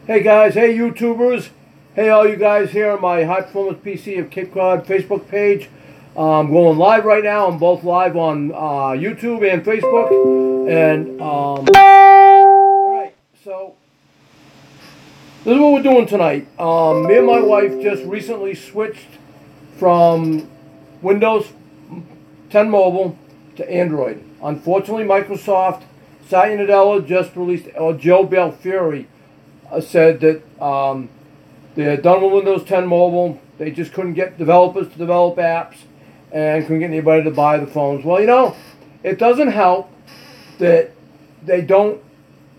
Hey guys, hey YouTubers, hey all you guys here on my High Performance PC of Cape Cod Facebook page. I'm going live right now. I'm both live on YouTube and Facebook. And alright, so this is what we're doing tonight. Me and my wife just recently switched from Windows 10 Mobile to Android. Unfortunately, Microsoft, Satya Nadella just released, or Joe Belfiore said that they had done with Windows 10 Mobile. They just couldn't get developers to develop apps and couldn't get anybody to buy the phones. Well, you know, it doesn't help that they don't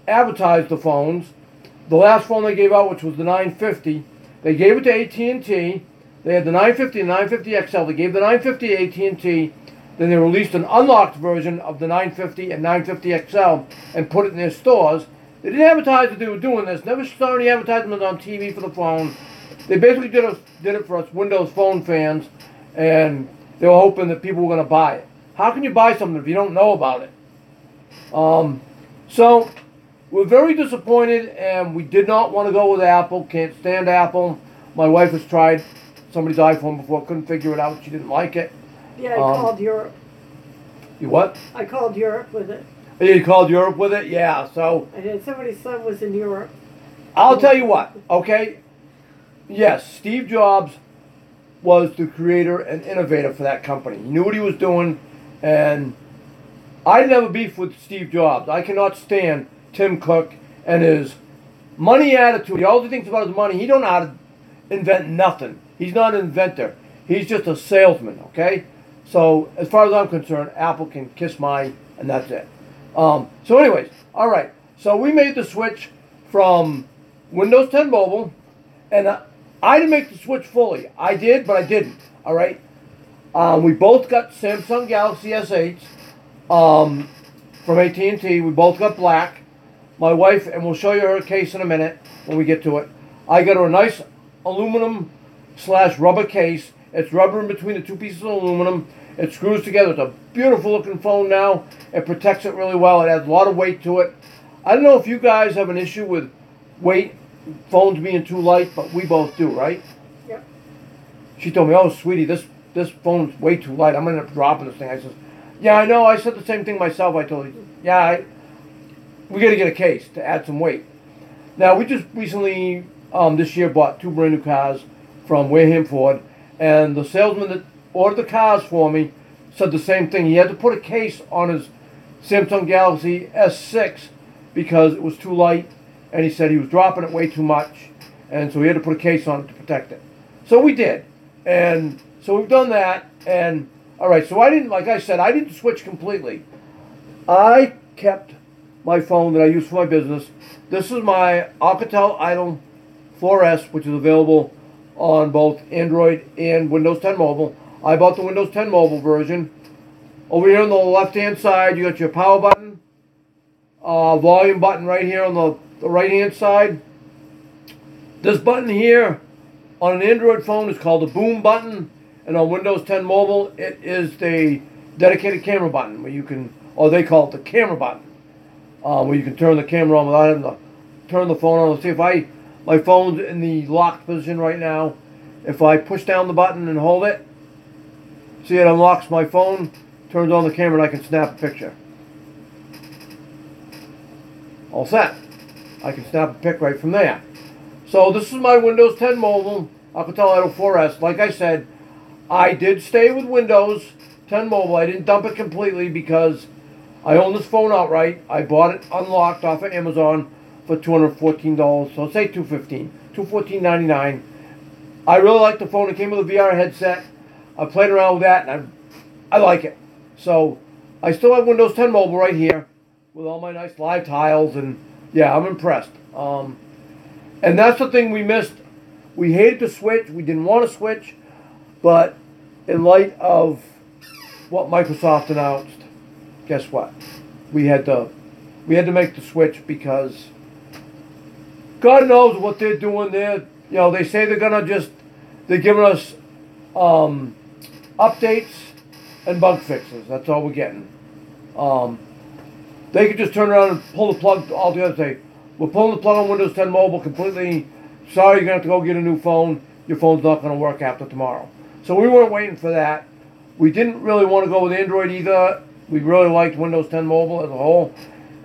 advertise the phones. The last phone they gave out, which was the 950, they gave it to AT&T. They had the 950 and 950 XL. They gave the 950 to AT&T. Then they released an unlocked version of the 950 and 950 XL and put it in their stores. They didn't advertise that they were doing this. Never saw any advertisements on TV for the phone. They basically did it for us Windows Phone fans, and they were hoping that people were going to buy it. How can you buy something if you don't know about it? So we're very disappointed, and we did not want to go with Apple. Can't stand Apple. My wife has tried somebody's iPhone before, couldn't figure it out. She didn't like it. Yeah, I called Europe. You what? I called Europe with it. You called Europe with it? Yeah, so I did. Somebody's son was in Europe. I'll tell you what, okay? Yes, Steve Jobs was the creator and innovator for that company. He knew what he was doing, and I never beef with Steve Jobs. I cannot stand Tim Cook and his money attitude. He always thinks about his money. He don't know how to invent nothing. He's not an inventor. He's just a salesman, okay? So, as far as I'm concerned, Apple can kiss my, and that's it. So anyways, all right. So we made the switch from Windows 10 Mobile, and I didn't make the switch fully. I did, but I didn't. All right. We both got Samsung Galaxy S8s from AT&T. We both got black. My wife, and we'll show you her case in a minute when we get to it. I got her a nice aluminum/rubber case. It's rubber in between the two pieces of aluminum. It screws together. It's a beautiful looking phone now. It protects it really well. It adds a lot of weight to it. I don't know if you guys have an issue with weight, phones being too light, but we both do, right? Yep. She told me, "Oh, sweetie, this phone's way too light. I'm going to end up dropping this thing." I said, "Yeah, I know. I said the same thing myself." I told her, "Yeah, we got to get a case to add some weight." Now, we just recently, this year, bought 2 brand new cars from Wareham Ford, and the salesman that ordered the cars for me said the same thing. He had to put a case on his Samsung Galaxy S6 because it was too light, and he said he was dropping it way too much, and so he had to put a case on it to protect it. So we did, and so we've done that, and all right, so I didn't, like I said, I didn't switch completely. I kept my phone that I use for my business. This is my Alcatel Idol 4S, which is available on both Android and Windows 10 Mobile. I bought the Windows 10 Mobile version. Over here on the left-hand side, you got your power button, volume button right here on the right-hand side. This button here on an Android phone is called the boom button, and on Windows 10 Mobile, it is the dedicated camera button, where you can, or they call it the camera button, where you can turn the camera on without having to turn the phone on. Let's see if my phone's in the locked position right now. If I push down the button and hold it, see, it unlocks my phone, turns on the camera, and I can snap a picture. All set. I can snap a pic right from there. So this is my Windows 10 Mobile Alcatel Idol 4S. Like I said, I did stay with Windows 10 Mobile. I didn't dump it completely because I own this phone outright. I bought it unlocked off of Amazon for $214. So say $215, $214.99. I really like the phone. It came with a VR headset. I played around with that, and I like it. So I still have Windows 10 Mobile right here with all my nice live tiles, and yeah, I'm impressed. And that's the thing we missed. We hated to switch. We didn't want to switch, but in light of what Microsoft announced, guess what? We had to make the switch because God knows what they're doing there. You know, they say they're giving us updates and bug fixes. That's all we're getting. They could just turn around and pull the plug altogether and say, we're pulling the plug on Windows 10 Mobile completely. Sorry, you're going to have to go get a new phone. Your phone's not going to work after tomorrow. So we weren't waiting for that. We didn't really want to go with Android either. We really liked Windows 10 Mobile as a whole.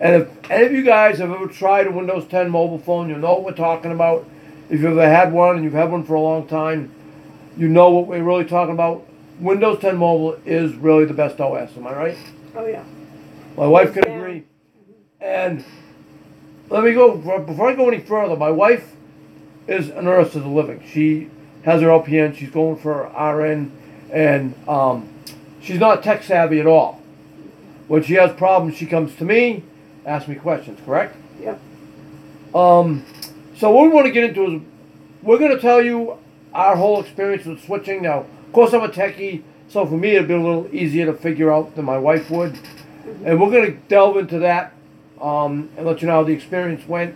And if any of you guys have ever tried a Windows 10 mobile phone, you'll know what we're talking about. If you've ever had one and you've had one for a long time, you know what we're really talking about. Windows 10 Mobile is really the best OS. Am I right? Oh, yeah. My wife can agree. And let me go, before I go any further, my wife is a nurse as a living. She has her LPN, she's going for RN, and she's not tech savvy at all. When she has problems, she comes to me, asks me questions, correct? Yep. So what we want to get into is, we're going to tell you our whole experience with switching. Now, of course, I'm a techie, so for me it'd be a little easier to figure out than my wife would. And we're going to delve into that and let you know how the experience went.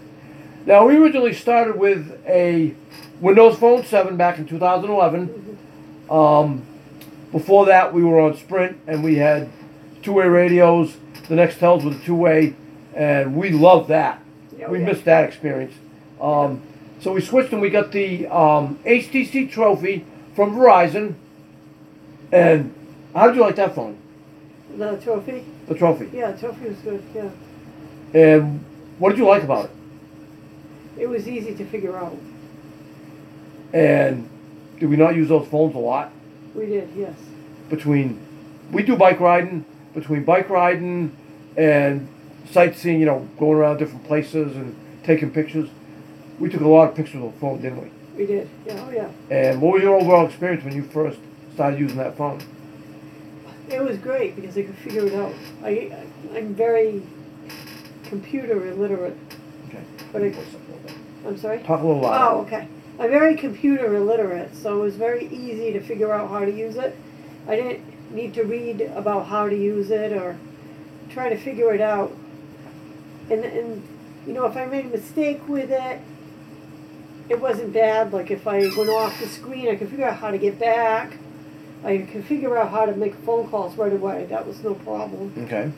Now, we originally started with a Windows Phone 7 back in 2011. Before that, we were on Sprint, and we had two-way radios. The Nextels with a two-way, and we loved that. We missed that experience. So we switched, and we got the HTC Trophy from Verizon. And how did you like that phone? The Trophy? The Trophy. Yeah, the Trophy was good, yeah. And what did you like about it? It was easy to figure out. And did we not use those phones a lot? We did, yes. We do bike riding, between bike riding and sightseeing, you know, going around different places and taking pictures. We took a lot of pictures of the phone, didn't we? We did, yeah, oh yeah. And what was your overall experience when you first started using that phone? It was great because I could figure it out. I'm very computer illiterate. Okay. I'm sorry? Talk a little louder. Oh, okay. I'm very computer illiterate, so it was very easy to figure out how to use it. I didn't need to read about how to use it or try to figure it out. And you know, if I made a mistake with it, it wasn't bad. Like if I went off the screen, I could figure out how to get back. I could figure out how to make phone calls right away. That was no problem. Okay.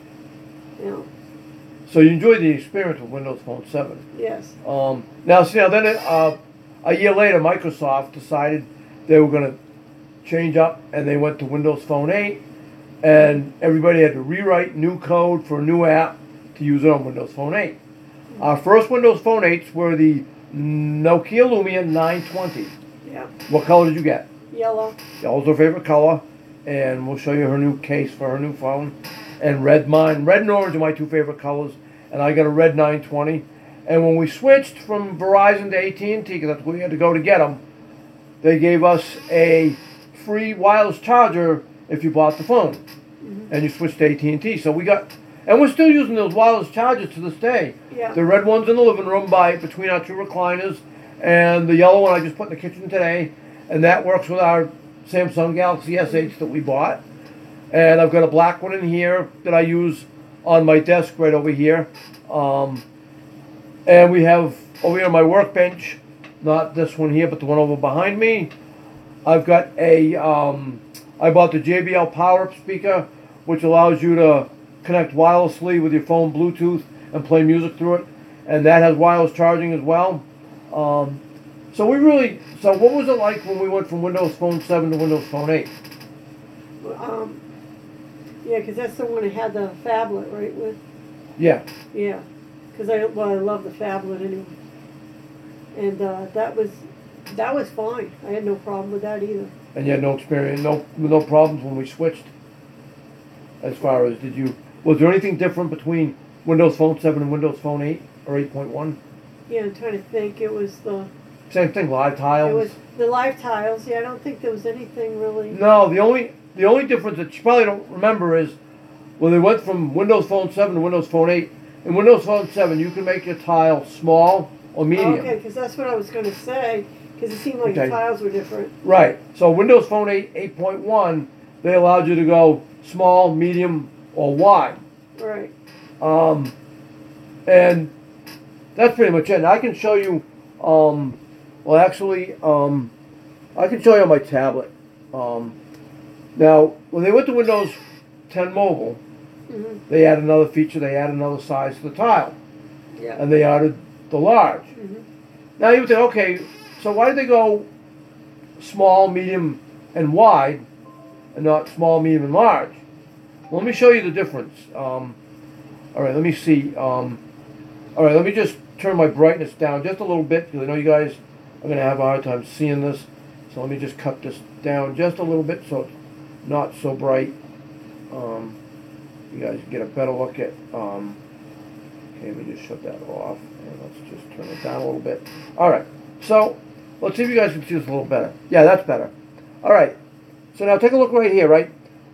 Yeah. So you enjoyed the experience with Windows Phone 7. Yes. Now then a year later, Microsoft decided they were going to change up, and they went to Windows Phone 8, and everybody had to rewrite new code for a new app to use it on Windows Phone 8. Our first Windows Phone 8s were the Nokia Lumia 920. Yeah. What color did you get? Yellow. Yellow's her favorite color, and we'll show you her new case for her new phone. And red and orange are my two favorite colors, and I got a red 920. And when we switched from Verizon to AT&T, because that's where we had to go to get them, they gave us a free wireless charger if you bought the phone, and you switched to AT&T. So we got, and we're still using those wireless chargers to this day. Yeah. The red one's in the living room between our two recliners, and the yellow one I just put in the kitchen today, and that works with our Samsung Galaxy S8 that we bought. And I've got a black one in here that I use on my desk right over here. And we have over here on my workbench, not this one here, but the one over behind me, I've got I bought the JBL Power Up speaker, which allows you to connect wirelessly with your phone Bluetooth and play music through it. And that has wireless charging as well. So what was it like when we went from Windows Phone 7 to Windows Phone 8? Yeah, because that's the one that had the phablet, right? With. Yeah. Yeah, because I love the phablet anyway. And that was fine. I had no problem with that either. And you had no experience, no problems when we switched. As far as was there anything different between Windows Phone 7 and Windows Phone 8 or 8.1? Yeah, I'm trying to think. It was the. Same thing, live tiles. It was the live tiles. Yeah, I don't think there was anything really. No, the only difference that you probably don't remember is when they went from Windows Phone 7 to Windows Phone 8. In Windows Phone 7, you can make your tile small or medium. Okay, because that's what I was going to say. Because it seemed like the tiles were different. Right. So Windows Phone 8, 8.1, they allowed you to go small, medium, or wide. Right. And that's pretty much it. And I can show you. I can show you on my tablet. Now, when they went to Windows 10 Mobile, they added another feature. They added another size to the tile. Yeah. And they added the large. Mhm. Now you would think, okay, so why did they go small, medium, and wide, and not small, medium, and large? Well, let me show you the difference. All right, let me see. All right, let me just turn my brightness down just a little bit because I know you guys are going to have a hard time seeing this. So let me just cut this down just a little bit so it's not so bright. You guys get a better look at. Okay, let me just shut that off and let's just turn it down a little bit. All right, so let's see if you guys can see this a little better. Yeah, that's better. All right, so now take a look right here, right?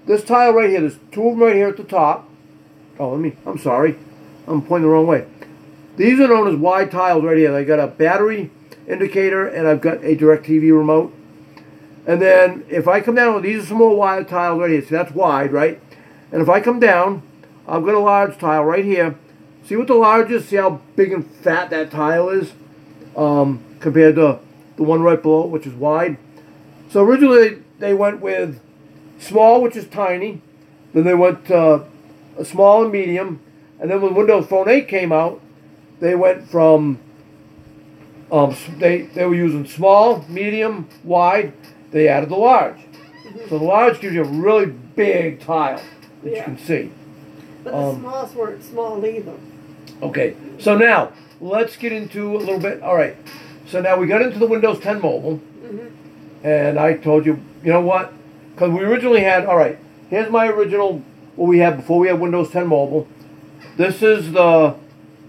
This tile right here, there's two of them right here at the top. Oh, I'm sorry. I'm pointing the wrong way. These are known as wide tiles right here. I got a battery indicator and I've got a DirecTV remote. And then if I come down, these are some more wide tiles right here. See, that's wide, right? And if I come down, I've got a large tile right here. See what the large is? See how big and fat that tile is compared to the one right below, which is wide. So originally they went with small, which is tiny. Then they went to a small and medium. And then when Windows Phone 8 came out, they went from, they were using small, medium, wide. They added the large. Mhm. So the large gives you a really big tile that you can see. But the smalls weren't small either. Okay, so now let's get into a little bit. All right, so now we got into the Windows 10 Mobile, and I told you, you know what? Because we originally had, all right, here's my original, what we had before we had Windows 10 Mobile. This is the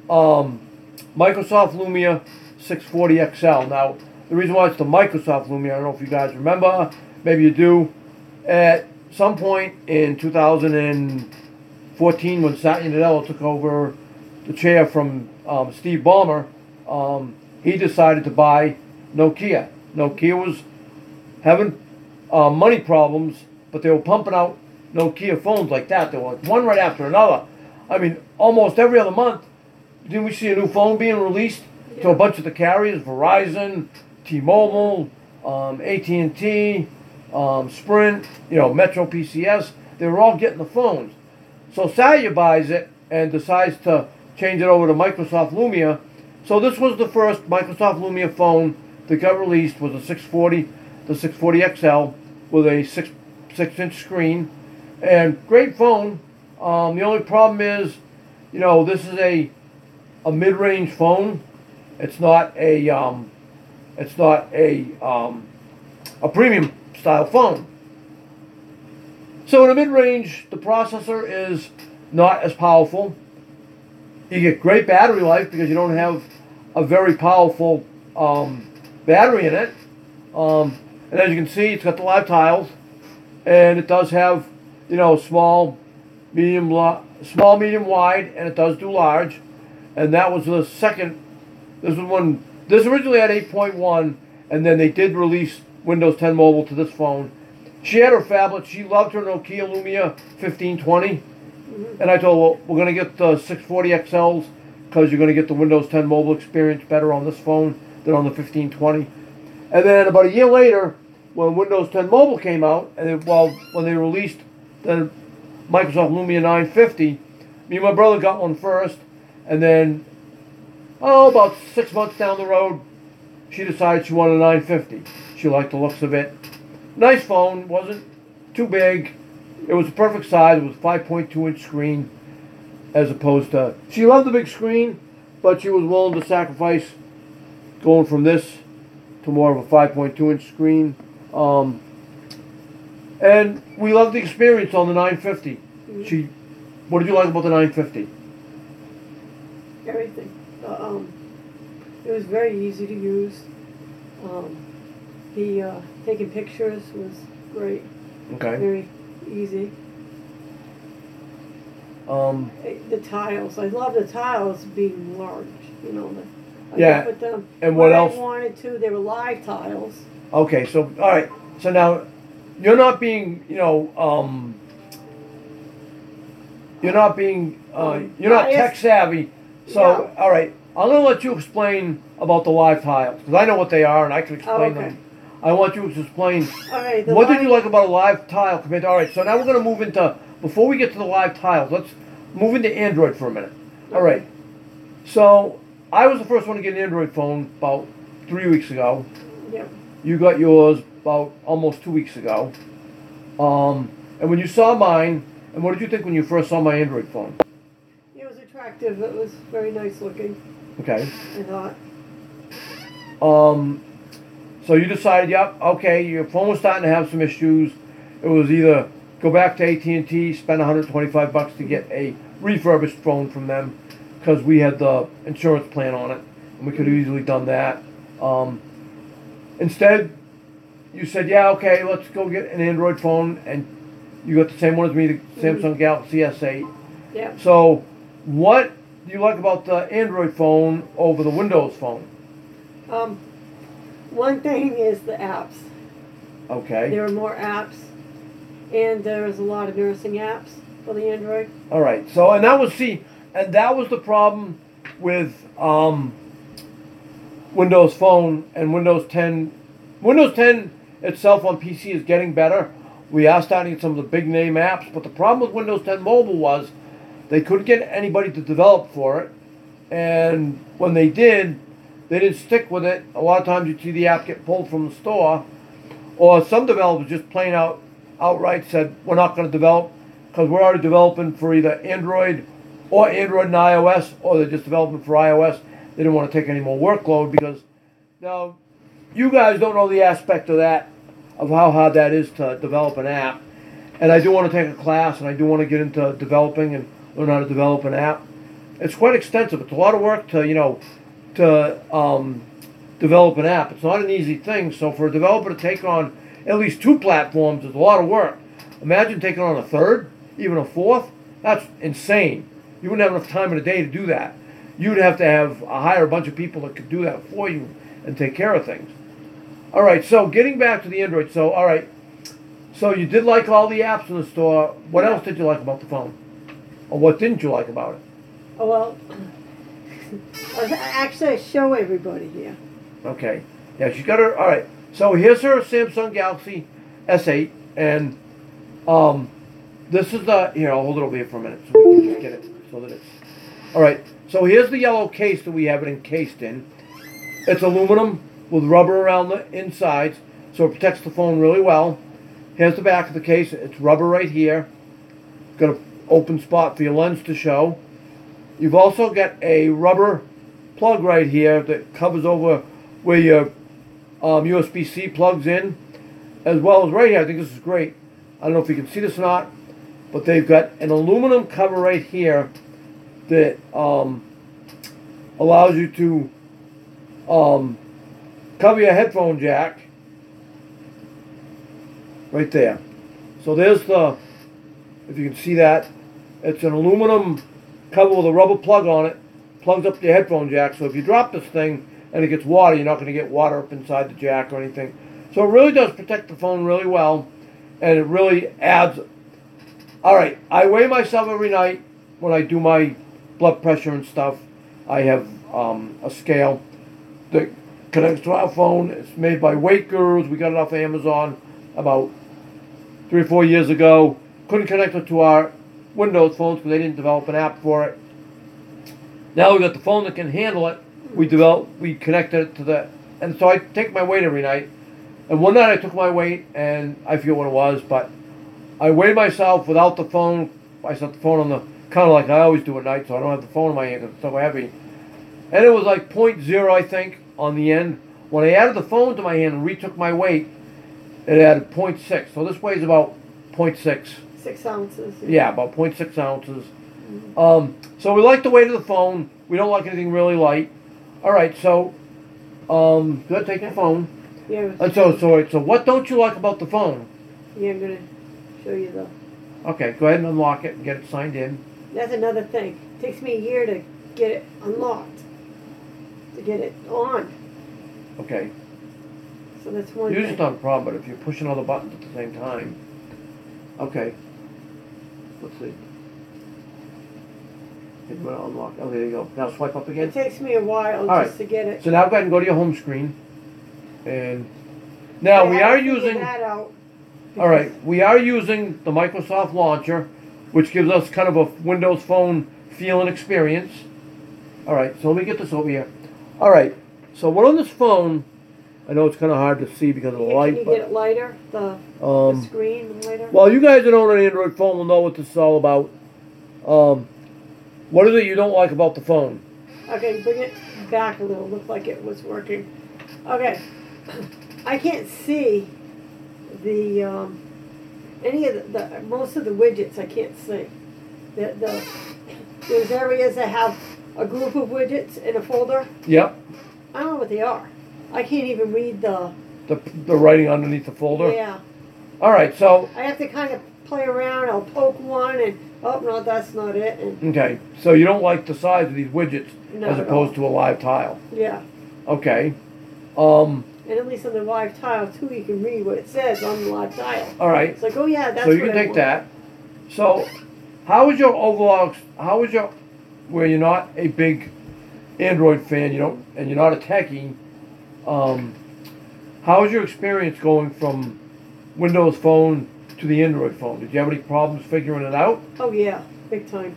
Microsoft Lumia 640 XL. Now, the reason why it's the Microsoft Lumia, I don't know if you guys remember, maybe you do, at some point in 2014 when Satya Nadella took over the chair from Steve Ballmer, he decided to buy Nokia. Nokia was having money problems, but they were pumping out Nokia phones like that. They were like one right after another. I mean, almost every other month, didn't we see a new phone being released to a bunch of the carriers? Verizon, T-Mobile, AT&T, Sprint, Metro PCS. They were all getting the phones. So Satya buys it and decides to change it over to Microsoft Lumia. So this was the first Microsoft Lumia phone that got released, was a 640, the 640 XL with a 6-inch screen. And great phone. The only problem is, this is a mid-range phone. It's not a premium style phone. So in a mid-range, the processor is not as powerful. You get great battery life because you don't have a very powerful battery in it. And as you can see, it's got the live tiles, and it does have, small, medium, wide, and it does do large. And that was the second. This originally had 8.1, and then they did release Windows 10 Mobile to this phone. She had her phablet. She loved her Nokia Lumia 1520. And I told her, well, we're going to get the 640 XLs because you're going to get the Windows 10 Mobile experience better on this phone than on the 1520. And then about a year later, when Windows 10 Mobile came out, and when they released the Microsoft Lumia 950, me and my brother got one first, and then, about 6 months down the road, she decided she wanted a 950. She liked the looks of it. Nice phone, wasn't too big. It was the perfect size. It was 5.2-inch screen, as opposed to, she loved the big screen, but she was willing to sacrifice going from this to more of a 5.2-inch screen. And we loved the experience on the 950. What did you like about the 950? Everything. It was very easy to use. The taking pictures was great. Okay. Very easy. The tiles. I love the tiles being large. I put them and what else? I wanted to. They were live tiles. Okay, so all right. So now you're not being, you're not tech savvy. So all right, I'm gonna let you explain about the live tiles because I know what they are and I can explain them. I want you to explain. All right. What did you like about a live tile compared to? All right, so now we're gonna move into, before we get to the live tiles, let's move into Android for a minute. All right. So I was the first one to get an Android phone about 3 weeks ago. Yep. You got yours about almost 2 weeks ago. And when you saw mine, and what did you think when you first saw my Android phone? It was attractive. It was very nice looking, Okay. I thought. So you decided, yep, okay, your phone was starting to have some issues. It was either go back to AT&T, spend $125 to get a refurbished phone from them, because we had the insurance plan on it, and we could have easily done that. Instead, you said, yeah, okay, let's go get an Android phone, and you got the same one as me, the Samsung Galaxy S8. Yeah. So, what do you like about the Android phone over the Windows phone? One thing is the apps. Okay. There are more apps, and there's a lot of nursing apps for the Android. All right. So, and that was the problem with Windows Phone and Windows 10. Windows 10 itself on PC is getting better. We are starting to get some of the big name apps, but the problem with Windows 10 Mobile was they couldn't get anybody to develop for it, and when they did, they didn't stick with it. A lot of times you'd see the app get pulled from the store, or some developers just outright said, we're not going to develop because we're already developing for either Android or Android and iOS, or they're just developing for iOS. They didn't want to take any more workload because now you guys don't know the aspect of that, of how hard that is to develop an app. And I do want to take a class, and I do want to get into developing and learn how to develop an app. It's quite extensive. It's a lot of work to develop an app. It's not an easy thing. So for a developer to take on at least 2 platforms is a lot of work. Imagine taking on a 3rd, even a 4th. That's insane. You wouldn't have enough time in a day to do that. You'd have to hire a bunch of people that could do that for you and take care of things. All right, so getting back to the Android. So, all right. So you did like all the apps in the store. What else did you like about the phone? Or what didn't you like about it? Oh, well, actually, I show everybody here. Okay. Yeah, she's got her. All right. So here's her Samsung Galaxy S8, and this is the. Here, I'll hold it over here for a minute so we can just get it so that it's. All right. So here's the yellow case that we have it encased in. It's aluminum with rubber around the insides, so it protects the phone really well. Here's the back of the case. It's rubber right here. Got an open spot for your lens to show. You've also got a rubber plug right here that covers over where your USB-C plugs in, as well as right here. I think this is great. I don't know if you can see this or not, but they've got an aluminum cover right here that allows you to cover your headphone jack right there. So there's the, if you can see that, it's an aluminum cover with a rubber plug on it, plugs up your headphone jack, so if you drop this thing and it gets water, you're not going to get water up inside the jack or anything. So it really does protect the phone really well, and it really adds. All right, I weigh myself every night when I do my blood pressure and stuff. I have a scale that connects to our phone. It's made by Weight Gurus. We got it off Amazon about 3 or 4 years ago. Couldn't connect it to our Windows phones because they didn't develop an app for it. Now we got the phone that can handle it. We connected it to the, and so I take my weight every night. And one night I took my weight, and I forget what it was, but I weighed myself without the phone. I set the phone on the counter like I always do at night, so I don't have the phone in my hand because it's so heavy. And it was like 0.0, I think, on the end. When I added the phone to my hand and retook my weight, it added 0.6. So this weighs about 0.6. 6 ounces. Yeah, about 0.6 ounces. So we like the weight of the phone. We don't like anything really light. All right, so go ahead, take your phone. Yeah. And so what don't you like about the phone? Yeah, I'm gonna show you the. Okay, go ahead and unlock it and get it signed in. That's another thing. It takes me a year to get it unlocked, to get it on. Okay. So that's one Usually thing. it's not a problem, but if you're pushing all the buttons at the same time. Okay. Let's see. Hit unlock. Oh, there you go. Now swipe up again. It takes me a while All just right. to get it. So now go ahead and go to your home screen. And now we are using. That out All right, we are using the Microsoft Launcher, which gives us kind of a Windows Phone feel and experience. All right, so let me get this over here. All right, so we're on this phone. I know it's kind of hard to see because of the Can light, you but get it lighter? The screen lighter? well, you guys that own an Android phone will know what this is all about. What is it you don't like about the phone? Okay, bring it back a little. Looked like it was working. Okay. I can't see the any of the most of the widgets. I can't see. There's areas that have a group of widgets in a folder. Yep. I don't know what they are. I can't even read the writing underneath the folder. Yeah. All right, so I have to kind of play around. I'll poke one and oh no, that's not it. And okay, so you don't like the size of these widgets Not as at opposed all. to a live tile. yeah. Okay. And at least on the live tile too, you can read what it says on the live tile. All right. It's like, oh yeah, that's So you what can I take want. that. So, how is your overall? How is your? Where you're not a big Android fan, you don't, and you're not a techie. How is your experience going from Windows Phone to the Android phone? Did you have any problems figuring it out? Oh yeah, big time.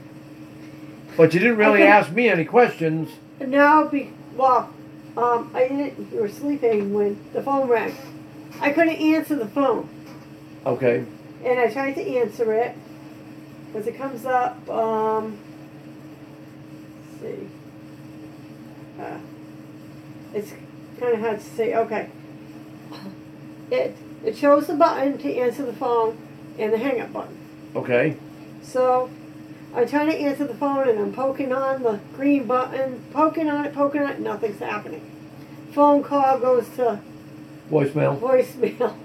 But you didn't really Okay. ask me any questions. No, I didn't. You were sleeping when the phone rang. I couldn't answer the phone, Okay. and I tried to answer it because it comes up. Let's see. It's kind of hard to say. Okay. It shows the button to answer the phone and the hang up button. Okay. So I'm trying to answer the phone and I'm poking on the green button, poking on it, nothing's happening. Phone call goes to Voicemail. voicemail.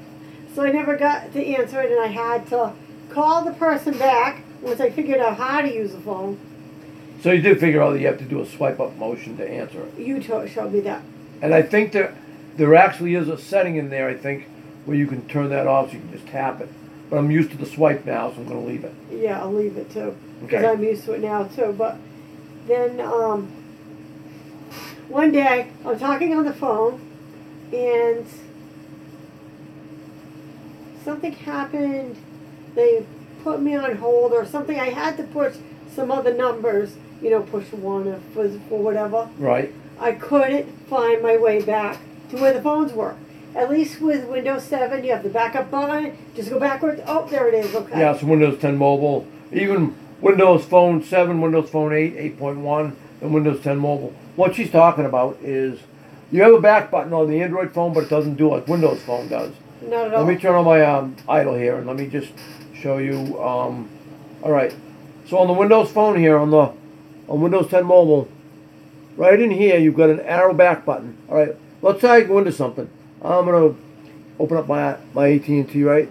So I never got to answer it and I had to call the person back once I figured out how to use the phone. So you did figure out that you have to do a swipe up motion to answer it. You showed me that. And I think there actually is a setting in there, I think, where you can turn that off so you can just tap it. But I'm used to the swipe now, so I'm going to leave it. Yeah, I'll leave it too. Because Okay. I'm used to it now too. But then one day I'm talking on the phone and something happened. They put me on hold or something. I had to push some other numbers, push one or for whatever. Right. I couldn't find my way back to where the phones were. At least with Windows 7, you have the backup button. Just go backwards. Oh, there it is. Okay. Yeah, so Windows 10 Mobile, even Windows Phone 7, Windows Phone 8, 8.1, and Windows 10 Mobile. What she's talking about is you have a back button on the Android phone, but it doesn't do like Windows Phone does. Not at all. Let me turn on my idle here, and let me just show you. All right. So on the Windows Phone here, on Windows 10 Mobile, right in here, you've got an arrow back button. All right. Let's say I go into something. I'm gonna open up my AT&T, right?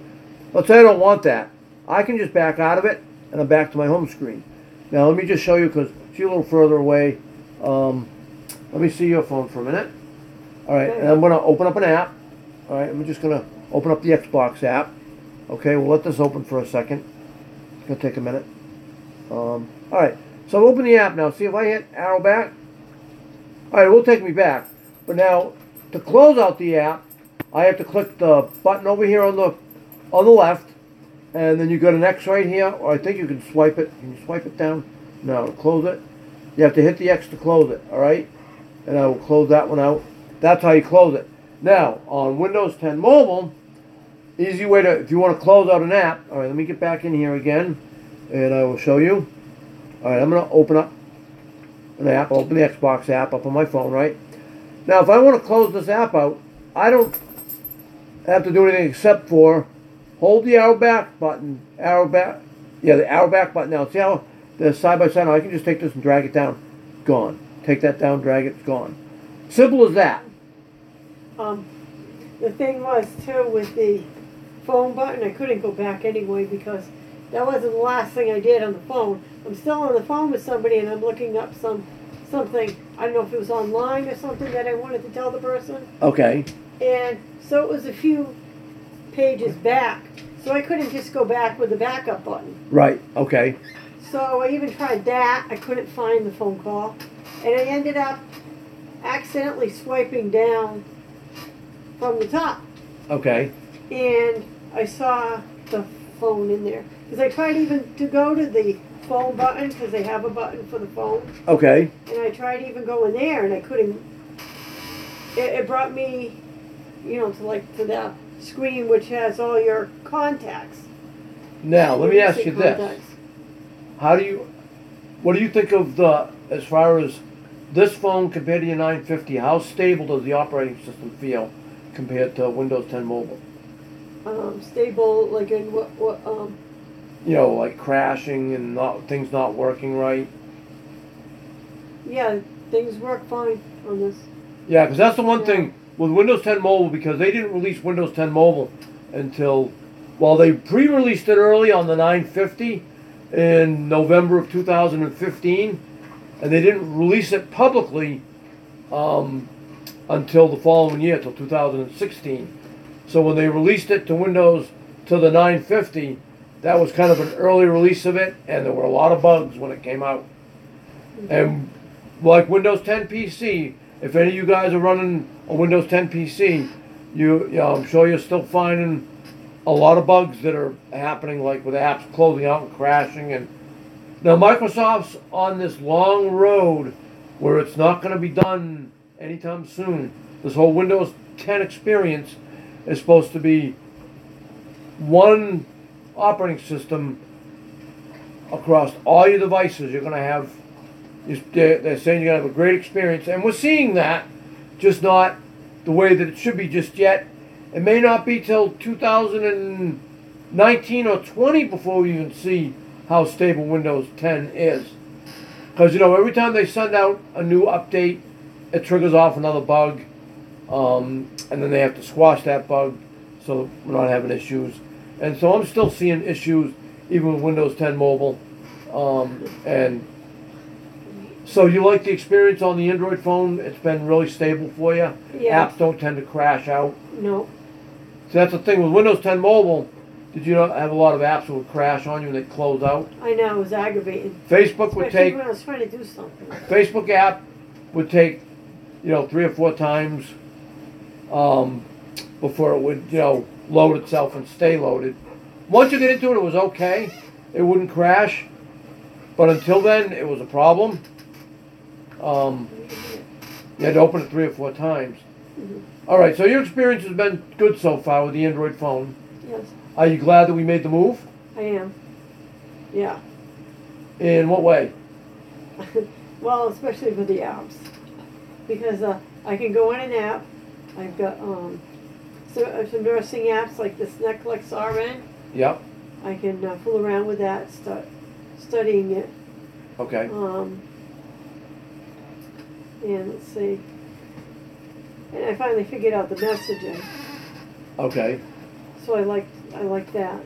Let's say I don't want that. I can just back out of it, and I'm back to my home screen. Now let me just show you because she's a little further away. Let me see your phone for a minute. All right, and I'm gonna open up an app. All right, I'm just gonna open up the Xbox app. Okay, we'll let this open for a second. It's gonna take a minute. All right, so open the app now. See if I hit arrow back. All right, it will take me back. But now, to close out the app, I have to click the button over here on the left, and then you got an X right here, or I think you can swipe it. Can you swipe it down? No, to close it. You have to hit the X to close it, all right? And I will close that one out. That's how you close it. Now, on Windows 10 Mobile, easy way to, if you want to close out an app, all right, let me get back in here again, and I will show you. All right, I'm going to open up an app, open the Xbox app up on my phone, right? Now, if I want to close this app out, I don't have to do anything except for hold the arrow back button, the arrow back button. Now, see how the side by side, I can just take this and drag it down, gone. Take that down, drag it, it's gone. Simple as that. The thing was too with the phone button, I couldn't go back anyway because that wasn't the last thing I did on the phone. I'm still on the phone with somebody and I'm looking up something. I don't know if it was online or something that I wanted to tell the person. Okay. And so it was a few pages back. So I couldn't just go back with the backup button. Right, okay. So I even tried that. I couldn't find the phone call. And I ended up accidentally swiping down from the top. Okay. And I saw the phone in there. Because I tried even to go to the phone button, because they have a button for the phone. Okay. And I tried even going there, and I couldn't. It brought me, to that screen which has all your contacts. Now, let me ask you this. Contacts. What do you think of as far as this phone compared to your 950, how stable does the operating system feel compared to Windows 10 Mobile? Stable, like in what Like crashing and things not working right. Yeah, things work fine on this. Yeah, because that's the one thing with Windows 10 Mobile, because they didn't release Windows 10 Mobile until, they pre-released it early on the 950 in November of 2015, and they didn't release it publicly until the following year, till 2016. So when they released it to the 950, that was kind of an early release of it, and there were a lot of bugs when it came out. Mm-hmm. And like Windows 10 PC, if any of you guys are running a Windows 10 PC, I'm sure you're still finding a lot of bugs that are happening, like with apps closing out and crashing. And now Microsoft's on this long road where it's not going to be done anytime soon. This whole Windows 10 experience is supposed to be one operating system across all your devices. You're going to have, they're saying you're going to have a great experience, and we're seeing that, just not the way that it should be just yet. It may not be till 2019 or 20 before we even see how stable Windows 10 is. Because, every time they send out a new update, it triggers off another bug, and then they have to squash that bug so we're not having issues. And so I'm still seeing issues even with Windows 10 Mobile. And so you like the experience on the Android phone? It's been really stable for you? Yeah. Apps don't tend to crash out? No. So that's the thing with Windows 10 Mobile. Did you not have a lot of apps that would crash on you and they'd close out? I know, it was aggravating. Facebook would take. When I was trying to do something. Facebook app would take, 3 or 4 times before it would, load itself and stay loaded. Once you get into it, it was okay. It wouldn't crash. But until then, it was a problem. You had to open it 3 or 4 times. Mm-hmm. All right, so your experience has been good so far with the Android phone. Yes. Are you glad that we made the move? I am. Yeah. In what way? Well, especially with the apps. Because I can go in an app. I've got some nursing apps like this Netflix RN. Yep. I can fool around with that, start studying it. Okay. And let's see. And I finally figured out the messaging. Okay. So I like that.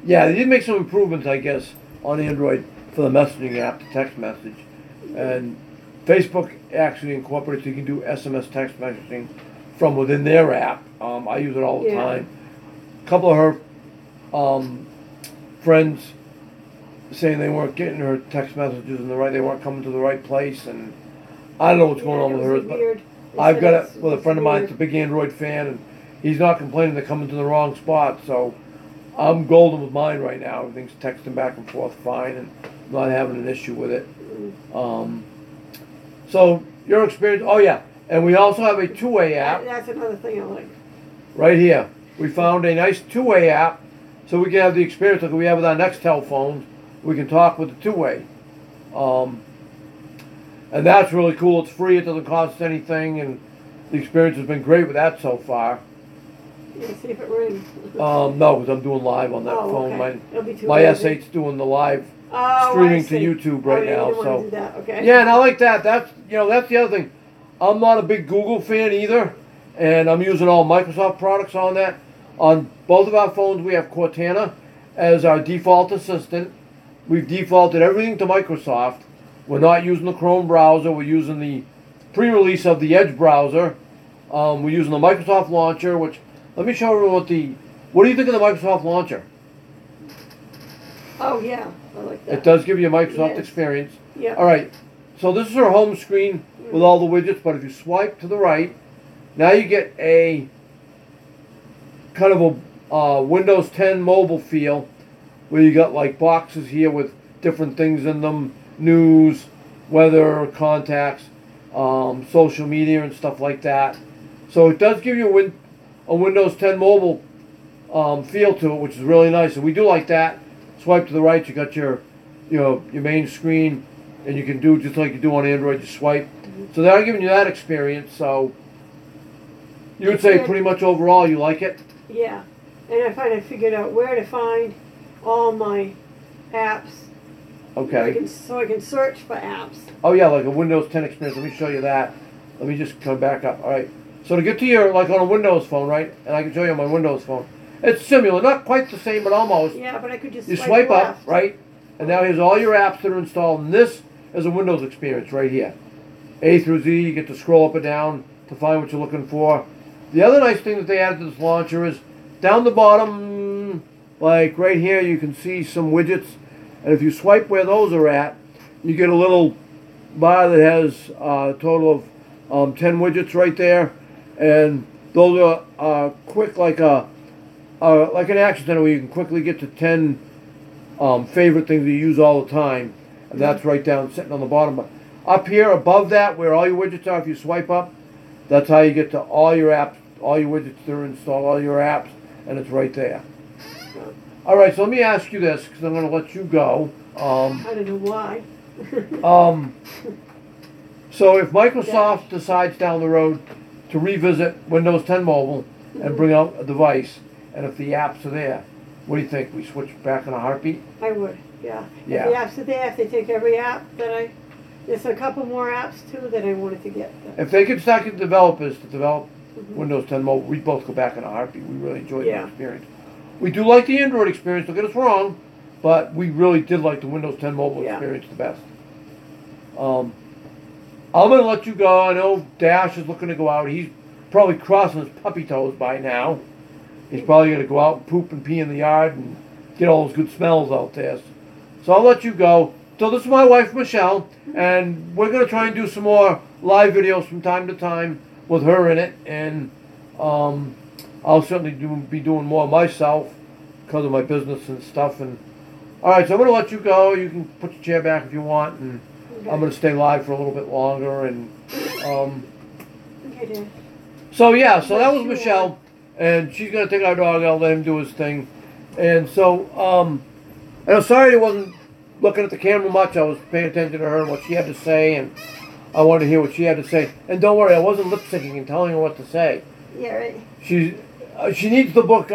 Yeah, they did make some improvements, I guess, on Android for the messaging app, the text message. And Facebook actually incorporates, you can do SMS text messaging from within their app. I use it all the time. A couple of her friends saying they weren't getting her text messages they weren't coming to the right place, and I don't know what's going on with hers, but I've got it with a friend of mine that's a big Android fan, and he's not complaining they're coming to the wrong spot, so I'm golden with mine right now. Everything's texting back and forth fine, and not having an issue with it. So your experience, and we also have a two-way app. That's another thing I like. Right here. We found a nice two-way app, so we can have the experience like we have with our Nextel phones. We can talk with the two-way. And that's really cool. It's free. It doesn't cost anything, and the experience has been great with that so far. Yeah, see if it rings. No, because I'm doing live on that phone. Okay. My S8's doing the live streaming to YouTube right now. So do that. Okay. Yeah, and I like that. That's the other thing. I'm not a big Google fan either, and I'm using all Microsoft products on that. On both of our phones, we have Cortana as our default assistant. We've defaulted everything to Microsoft. We're not using the Chrome browser. We're using the pre-release of the Edge browser. We're using the Microsoft launcher, which, let me show everyone what do you think of the Microsoft launcher? Oh, yeah. I like that. It does give you a Microsoft experience. Yeah. All right. So this is our home screen with all the widgets, but if you swipe to the right, now you get a kind of a Windows 10 mobile feel, where you got like boxes here with different things in them, news, weather, contacts, social media and stuff like that. So it does give you a Windows 10 mobile feel to it, which is really nice. And we do like that. Swipe to the right, you got your main screen, and you can do just like you do on Android, you swipe. So they're giving you that experience. So you would say pretty much overall you like it? Yeah. And I finally figured out where to find all my apps. Okay. So I can search for apps. Oh yeah, like a Windows 10 experience. Let me show you that. Let me just come back up. All right. So to get to your, like on a Windows phone, right? And I can show you on my Windows phone. It's similar, not quite the same, but almost. Yeah, but I could just You swipe left. up, right? And now here's all your apps that are installed. And this is a Windows experience right here. A through Z, you get to scroll up and down to find what you're looking for. The other nice thing that they added to this launcher is down the bottom, like right here, you can see some widgets. And if you swipe where those are at, you get a little bar that has a total of 10 widgets right there. And those are quick, like an action center where you can quickly get to 10 favorite things you use all the time. And that's right down, sitting on the bottom. But up here, above that, where all your widgets are, if you swipe up, that's how you get to all your apps, all your widgets that are installed, all your apps, and it's right there. All right, so let me ask you this, because I'm going to let you go. I don't know why. So if Microsoft decides down the road to revisit Windows 10 Mobile and bring out a device, and if the apps are there, what do you think? We switch back in a heartbeat? I would, yeah. Yeah. If the apps are there, if they take every app that there's a couple more apps too that I wanted to get. If they could start getting developers to develop Windows 10 Mobile, we'd both go back in a heartbeat. We really enjoyed the experience. We do like the Android experience, don't get us wrong, but we really did like the Windows 10 Mobile experience the best. I'm going to let you go. I know Dash is looking to go out. He's probably crossing his puppy toes by now. He's probably going to go out and poop and pee in the yard and get all those good smells out there. So I'll let you go. So this is my wife, Michelle, and we're going to try and do some more live videos from time to time with her in it. And I'll certainly be doing more myself because of my business and stuff. And all right, so I'm going to let you go. You can put your chair back if you want, and I'm going to stay live for a little bit longer. And so yeah, so that was Michelle, and she's going to take our dog. I'll let him do his thing. And so and I'm sorry I wasn't looking at the camera much. I was paying attention to her and what she had to say, and I wanted to hear what she had to say. And don't worry, I wasn't lip syncing and telling her what to say. Yeah, right. She needs the book.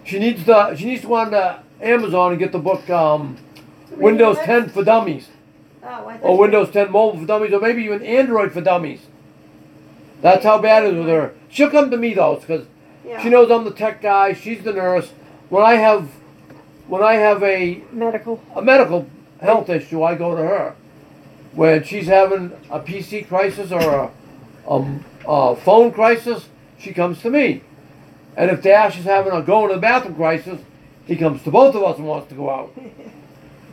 She needs to go on to Amazon and get the book Windows 10 for Dummies. Or Windows 10 Mobile for Dummies, or maybe even Android for Dummies. That's how bad it is with her. She'll come to me though, because she knows I'm the tech guy. She's the nurse. When I have a medical health issue, I go to her. When she's having a PC crisis or a phone crisis, she comes to me. And if Dash is having a going to the bathroom crisis, he comes to both of us and wants to go out.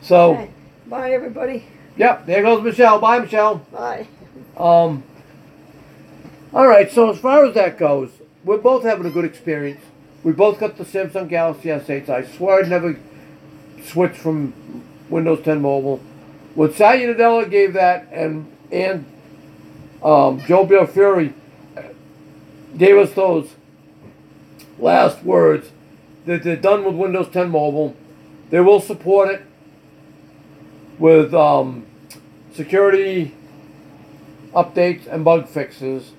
So, okay. Bye everybody. Yep, there goes Michelle. Bye, Michelle. Bye. All right, so as far as that goes, we're both having a good experience. We both got the Samsung Galaxy S8. I swear I'd never switch from Windows 10 Mobile. When Satya Nadella gave that, and Joe Belfiore gave us those last words that they're done with Windows 10 Mobile. They will support it with security updates and bug fixes.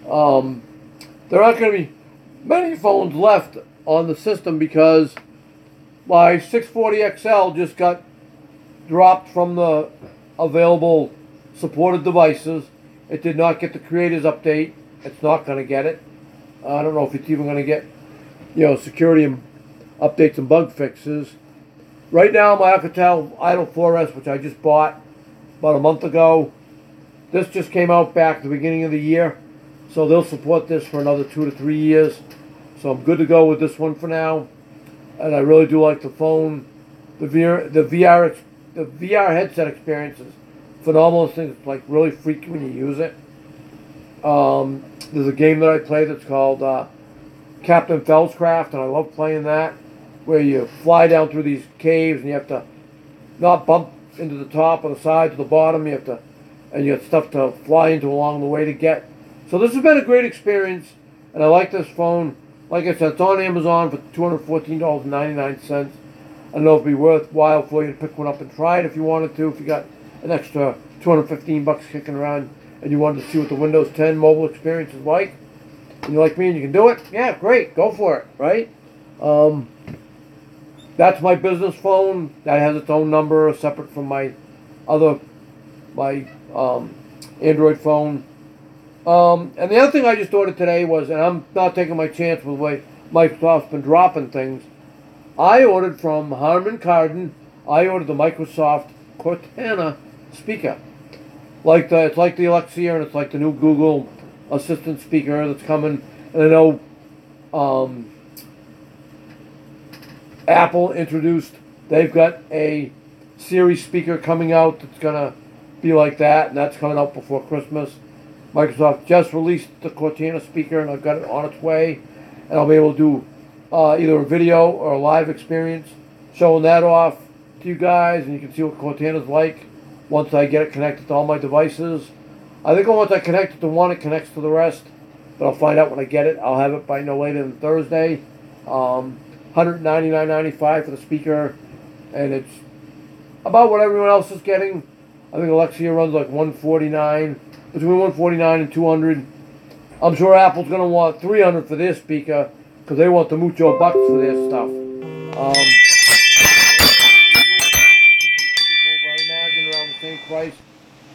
There aren't going to be many phones left on the system because my 640 XL just got dropped from the available supported devices. It did not get the Creators Update. It's not going to get it. I don't know if it's even going to get, security and updates and bug fixes. Right now, my Alcatel Idol 4S, which I just bought about a month ago, this just came out back at the beginning of the year. So they'll support this for another 2 to 3 years. So I'm good to go with this one for now. And I really do like the phone. The VR headset experience is phenomenal. It's like really freaky when you use it. There's a game that I play that's called Captain Felscraft, and I love playing that, where you fly down through these caves and you have to not bump into the top or the sides or the bottom. You have to, and you have stuff to fly into along the way to get. So this has been a great experience, and I like this phone. Like I said, it's on Amazon for $214.99. I don't know if it'd be worthwhile for you to pick one up and try it if you wanted to. If you got an extra $215 kicking around and you wanted to see what the Windows 10 mobile experience is like, and you're like me and you can do it, yeah, great, go for it, right? That's my business phone. That has its own number, separate from my Android phone. And the other thing I just ordered today was, and I'm not taking my chance with the way Microsoft's been dropping things, I ordered from Harman Kardon, I ordered the Microsoft Cortana speaker. It's like the Alexia, and it's like the new Google Assistant speaker that's coming. And I know Apple introduced, they've got a Siri speaker coming out that's going to be like that, and that's coming out before Christmas. Microsoft just released the Cortana speaker, and I've got it on its way, and I'll be able to do either a video or a live experience showing that off to you guys, and you can see what Cortana's like once I get it connected to all my devices. I think once I connect it to one, it connects to the rest, but I'll find out when I get it. I'll have it by no later than Thursday. $199.95 for the speaker, and it's about what everyone else is getting. I think Alexia runs like $149, between $149 and $200. I'm sure Apple's going to want $300 for their speaker because they want the mucho bucks for their stuff. I imagine around the same price,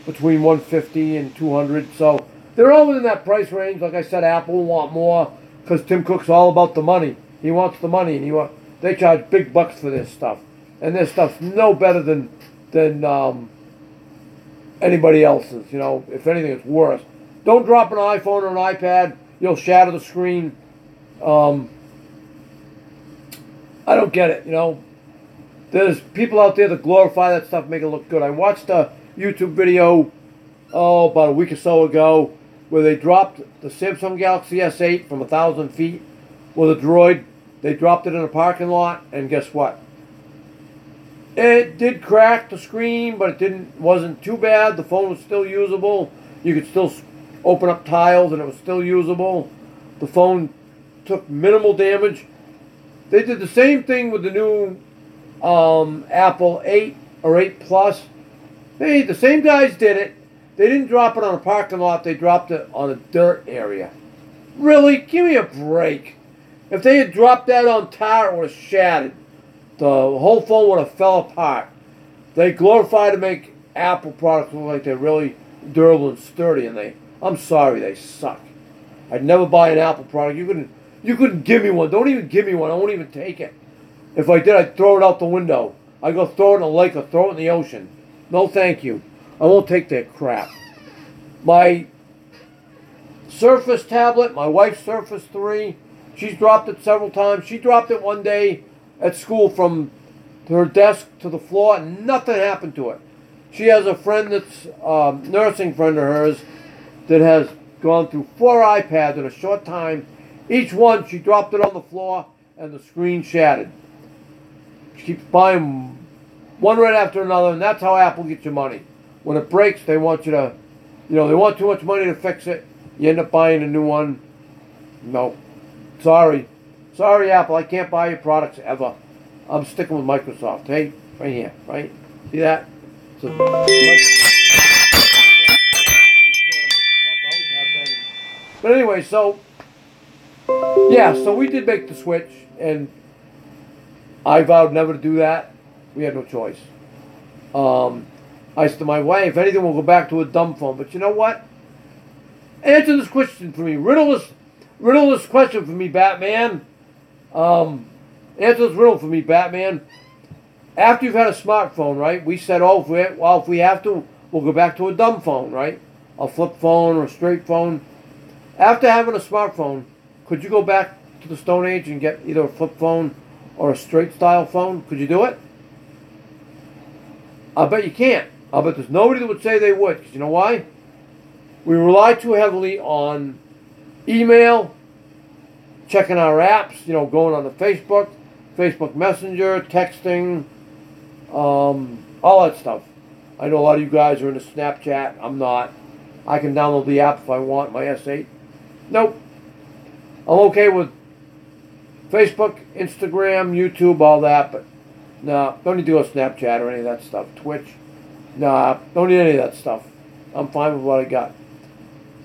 between $150 and $200. So they're all within that price range. Like I said, Apple will want more because Tim Cook's all about the money. He wants the money, and they charge big bucks for this stuff, and this stuff's no better than anybody else's. You know, if anything, it's worse. Don't drop an iPhone or an iPad; you'll shatter the screen. I don't get it. You know, there's people out there that glorify that stuff, make it look good. I watched a YouTube video about a week or so ago where they dropped the Samsung Galaxy S8 from 1,000 feet with a Droid. They dropped it in a parking lot, and guess what? It did crack the screen, but it wasn't too bad. The phone was still usable. You could still open up tiles, and it was still usable. The phone took minimal damage. They did the same thing with the new Apple 8 or 8 Plus. The same guys did it. They didn't drop it on a parking lot. They dropped it on a dirt area. Really? Give me a break. If they had dropped that on tar, it would have shattered. The whole phone would have fell apart. They glorify to make Apple products look like they're really durable and sturdy, and I'm sorry, they suck. I'd never buy an Apple product. You couldn't give me one. Don't even give me one. I won't even take it. If I did, I'd throw it out the window. I'd go throw it in a lake or throw it in the ocean. No, thank you. I won't take their crap. My Surface tablet, my wife's Surface 3, she's dropped it several times. She dropped it one day at school from her desk to the floor, and nothing happened to it. She has a friend that's a nursing friend of hers that has gone through 4 iPads in a short time. Each one, she dropped it on the floor, and the screen shattered. She keeps buying one right after another, and that's how Apple gets your money. When it breaks, they want you to, they want too much money to fix it. You end up buying a new one. No. Sorry, Apple, I can't buy your products ever. I'm sticking with Microsoft. Hey, right here, right? See that? But anyway, so we did make the switch, and I vowed never to do that. We had no choice. I said to my wife, if anything, we'll go back to a dumb phone. But you know what? Answer this question for me. Riddle this question for me, Batman. Answer this riddle for me, Batman. After you've had a smartphone, right? We said, if we have to, we'll go back to a dumb phone, right? A flip phone or a straight phone. After having a smartphone, could you go back to the Stone Age and get either a flip phone or a straight style phone? Could you do it? I bet you can't. I bet there's nobody that would say they would. Because you know why? We rely too heavily on email, checking our apps, going on the Facebook Messenger, texting, all that stuff. I know a lot of you guys are into Snapchat. I'm not. I can download the app if I want, my S8. Nope. I'm okay with Facebook, Instagram, YouTube, all that, but nah, don't need to go Snapchat or any of that stuff. Twitch, nah, don't need any of that stuff. I'm fine with what I got.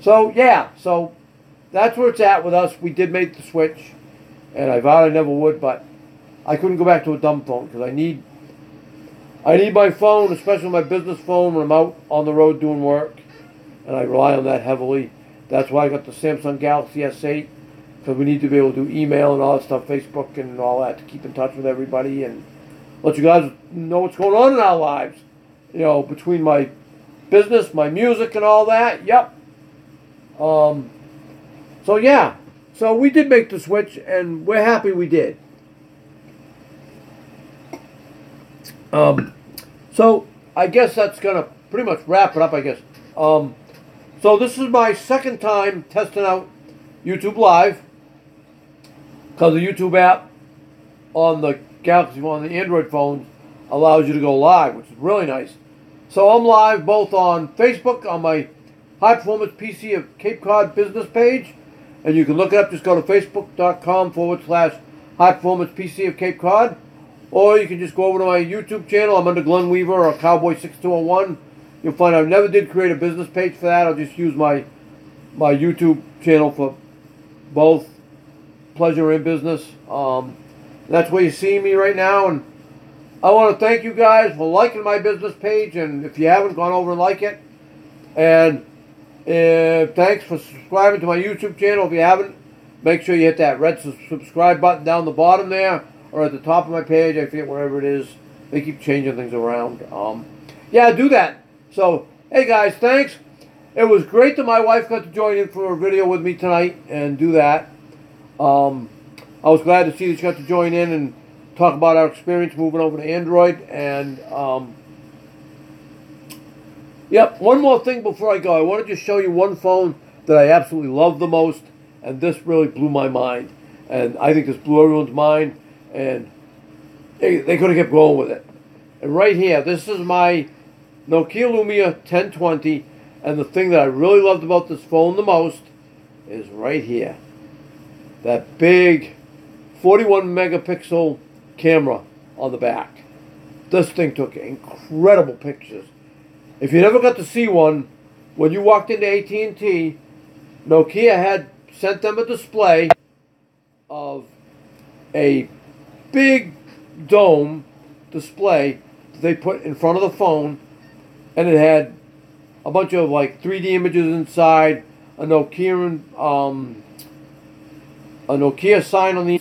So, yeah, so that's where it's at with us. We did make the switch, and I vowed I never would, but I couldn't go back to a dumb phone because I need my phone, especially my business phone, when I'm out on the road doing work, and I rely on that heavily. That's why I got the Samsung Galaxy S8, because we need to be able to do email and all that stuff, Facebook and all that, to keep in touch with everybody and let you guys know what's going on in our lives. You know, between my business, my music, and all that. Yep. So yeah. So we did make the switch, and we're happy we did. So I guess that's gonna pretty much wrap it up, I guess. So this is my second time testing out YouTube Live, because the YouTube app on the Galaxy, on the Android phones, allows you to go live, which is really nice. So I'm live both on Facebook, on my High Performance PC of Cape Cod business page, and you can look it up. Just go to facebook.com/High Performance PC of Cape Cod, or you can just go over to my YouTube channel. I'm under Glenn Weaver or Cowboy6201. You'll find I never did create a business page for that. I'll just use my YouTube channel for both pleasure and business. That's where you see me right now, and I want to thank you guys for liking my business page, and if you haven't, gone over and like it. And thanks for subscribing to my YouTube channel. If you haven't, make sure you hit that red subscribe button down the bottom there, or at the top of my page. I forget wherever it is. They keep changing things around. Yeah, do that. So, hey guys, thanks. It was great that my wife got to join in for a video with me tonight and do that. I was glad to see that she got to join in and talk about our experience moving over to Android. And, yep, one more thing before I go. I wanted to show you one phone that I absolutely love the most, and this really blew my mind. And I think this blew everyone's mind, and they could have kept going with it. And right here, this is my Nokia Lumia 1020, and the thing that I really loved about this phone the most is right here. That big 41 megapixel camera on the back. This thing took incredible pictures. If you never got to see one, when you walked into AT&T, Nokia had sent them a display of a big dome display that they put in front of the phone, and it had a bunch of like 3D images inside, a Nokia sign on the